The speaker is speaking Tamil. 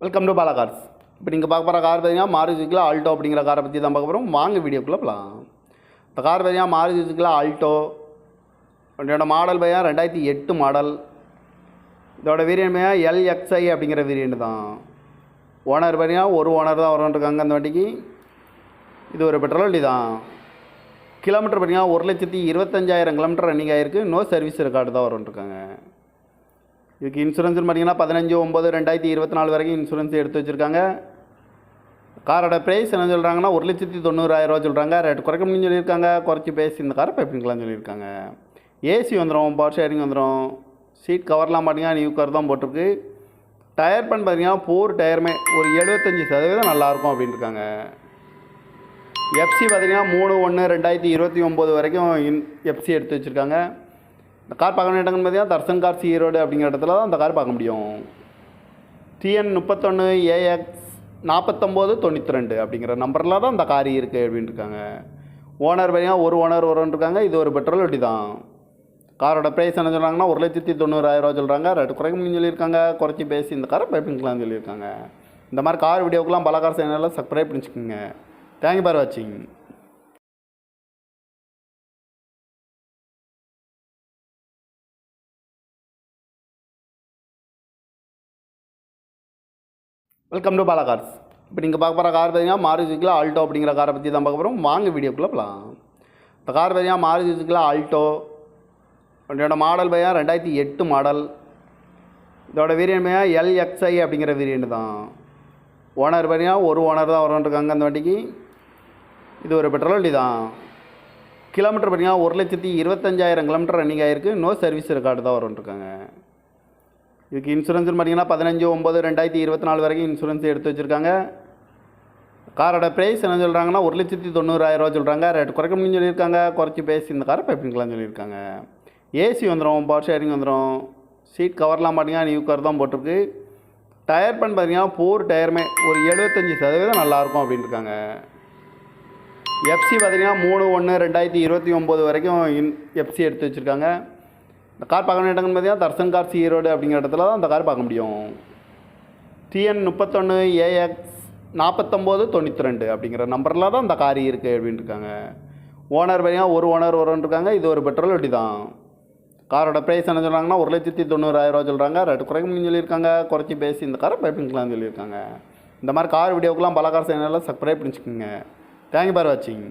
Welcome to Bala cars. இப்போ நீங்கள் பார்க்க போகிற கார் பார்த்தீங்கன்னா மாருதி சுசுகி ஆல்டோ அப்படிங்கிற காரை பற்றி தான் பார்க்க போகிறோம். வாங்க வீடியோக்குள்ளே போகலாம். இந்த கார் பார்த்தீங்கன்னா மாருதி சுசுகி ஆல்டோ. இதோட மாடல் பார்த்தீங்கன்னா 2008 மாடல். இதோட வேரியன்ட் பார்த்தீங்கன்னா LXI அப்படிங்கிற வேரியன்ட் தான். ஓனர் பார்த்தீங்கன்னா ஒரு ஓனர் தான் வரணுன்ட்ருக்காங்க அந்த வண்டிக்கு. இது ஒரு பெட்ரோல் வண்டி தான். கிலோமீட்டர் பார்த்தீங்கன்னா 1,25,000 கிலோமீட்டர் ரன்னிங் ஆகிருக்கு. நோ சர்வீஸ் ரெக்கார்டு தான் வரணுன்ட்ருக்காங்க. இதுக்கு இன்சூரன்ஸ்னு பார்த்தீங்கன்னா 15/9/2024 வரைக்கும் இன்சூரன்ஸ் எடுத்து வச்சுருக்காங்க. காரோட ப்ரைஸ் என்ன சொல்கிறாங்கன்னா 1,90,000 சொல்கிறாங்க. ரேட் குறைக்க முடியும்னு சொல்லியிருக்காங்க. குறைச்சி பேசி இந்த காரை பைப்பிங்கலாம் சொல்லியிருக்காங்க. ஏசி வந்துடும், பவர் ஷேரிங் வந்துடும். சீட் கவர்லாம் பார்த்தீங்கன்னா நியூ கவர் தான் போட்டிருக்கு. டயர் பண்ண பார்த்தீங்கன்னா 4 டயருமே ஒரு 75% நல்லாயிருக்கும் அப்படின்னு இருக்காங்க. எஃப்சி பார்த்தீங்கன்னா 3/1/2029 வரைக்கும் எஃப்சி எடுத்து வச்சுருக்காங்க. இந்த கார் பார்க்க வேண்டிய இடங்கள்னு பார்த்தீங்கன்னா தர்சன் கார்ஸ் ஈரோடு அப்படிங்கிற இடத்துல தான் அந்த கார் பார்க்க முடியும். TN 31 AX 4992 அப்படிங்கிற நம்பரில் தான் இந்த கார் இருக்குது அப்படின்னு இருக்காங்க. ஓனர் பார்த்தீங்கன்னா ஒரு ஓனர் வரும்ன்ருக்காங்க. இது ஒரு பெட்ரோல் வண்டி தான். காரோட ப்ரைஸ் என்ன சொல்கிறாங்கன்னா 1,90,000 சொல்கிறாங்க. ரேட்டு குறைக்க முடியும்னு சொல்லியிருக்காங்க. குறைச்சி பேசி இந்த காரை பைப்பிங்கலாம் சொல்லியிருக்காங்க. இந்த மாதிரி கார் வீடியோக்கெலாம் பல கார் சேனலில் சப்ஸ்கிரைப் பண்ணிச்சுக்கோங்க. தேங்க்யூ ஃபார் வாட்சிங். Welcome to Bala cars. இப்போ நீங்கள் பார்க்க போகிற கார் பார்த்தீங்கன்னா மாருதி சுசுகி ஆல்டோ அப்படிங்கிற காரை பற்றி தான் பார்க்க போகிறோம். வாங்க வீடியோக்குள்ளே போகலாம். இந்த கார் பார்த்தீங்கன்னா மாருதி சுசுகி ஆல்டோ. இதோட மாடல் பார்த்தீங்கன்னா 2008 மாடல். இதோட வேரியன்ட் பார்த்தீங்கன்னா LXI அப்படிங்கிற வேரியன்ட் தான். ஓனர் பார்த்தீங்கன்னா ஒரு ஓனர் தான் வரணுன்ட்ருக்காங்க அந்த வண்டிக்கு. இது ஒரு பெட்ரோல் வண்டி தான். கிலோமீட்டர் பார்த்தீங்கன்னா 1,25,000 கிலோமீட்டர் ரன்னிங் ஆகிருக்கு. நோ சர்வீஸ் ரெக்கார்டு தான் வரணுன்ட்ருக்காங்க. இதுக்கு இன்சூரன்ஸ்னு பார்த்தீங்கன்னா 15/9/2024 வரைக்கும் இன்சூரன்ஸ் எடுத்து வச்சுருக்காங்க. காரோட ப்ரைஸ் என்ன சொல்கிறாங்கன்னா 1,90,000 சொல்கிறாங்க. ரேட் குறைக்க முடியும்னு சொல்லியிருக்காங்க. குறைச்சி பேசி இந்த காரை பைப்பிங்கலாம் சொல்லியிருக்காங்க. ஏசி வந்துடும், பவர் ஷேரிங் வந்துடும். சீட் கவர்லாம் பார்த்தீங்கன்னா நியூ கவர் தான் போட்டிருக்கு. டயர் பண்ண பார்த்தீங்கன்னா 4 டயருமே ஒரு 75% நல்லாயிருக்கும் அப்படின்னு இருக்காங்க. எஃப்சி பார்த்தீங்கன்னா 3/1/2029 வரைக்கும் எஃப்சி எடுத்து வச்சுருக்காங்க. இந்த கார் பார்க்க வேண்டிய இடங்கள்னு பார்த்தீங்கன்னா தர்சன் கார்ஸ் ஈரோடு அப்படிங்கிற இடத்துல தான் அந்த கார் பார்க்க முடியும். TN 31 AX 4992 அப்படிங்கிற நம்பரில் தான் இந்த கார் இருக்குது அப்படின்னு இருக்காங்க. ஓனர் பார்த்தீங்கன்னா ஒரு ஓனர் வரும்ன்ருக்காங்க. இது ஒரு பெட்ரோல் வண்டி தான். காரோட ப்ரைஸ் என்ன சொல்கிறாங்கன்னா 1,90,000 சொல்கிறாங்க. ரேட்டு குறைக்க முடியும்னு சொல்லியிருக்காங்க. குறைச்சி பேசி இந்த காரை பைப்பிங்கலாம் சொல்லியிருக்காங்க. இந்த மாதிரி கார் வீடியோக்கெலாம் பல கார் சேனலில் சப்ஸ்கிரைப் பண்ணிச்சுக்கோங்க. தேங்க்யூ ஃபார் வாட்சிங்.